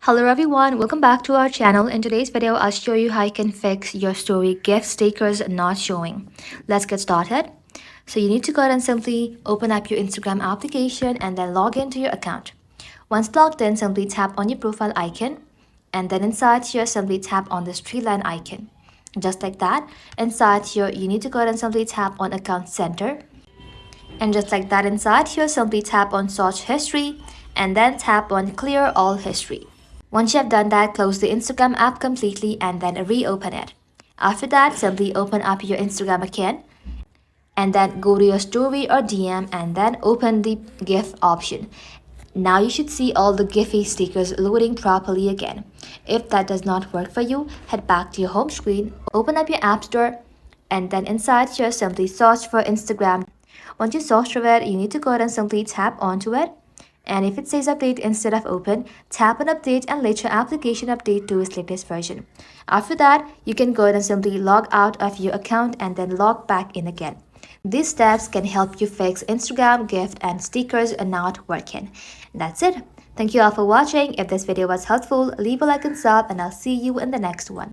Hello everyone, welcome back to our channel. In today's video, I'll show you how you can fix your story gift stickers not showing. Let's get started. So you need to go ahead and simply open up your Instagram application and then log into your account. Once logged in, simply tap on your profile icon and then inside here, simply tap on this three line icon. Just like that, inside here, you need to go ahead and simply tap on account center. And just like that, inside here, simply tap on search history and then tap on clear all history. Once you have done that, close the Instagram app completely and then reopen it. After that, simply open up your Instagram again and then go to your story or DM and then open the GIF option. Now you should see all the Giphy stickers loading properly again. If that does not work for you, head back to your home screen, open up your app store and then inside here simply search for Instagram. Once you search for it, you need to go ahead and simply tap onto it. And if it says update instead of open, tap on update and let your application update to its latest version. After that, you can go ahead and simply log out of your account and then log back in again. These steps can help you fix Instagram gift and stickers are not working. That's it. Thank you all for watching. If this video was helpful, leave a like and sub and I'll see you in the next one.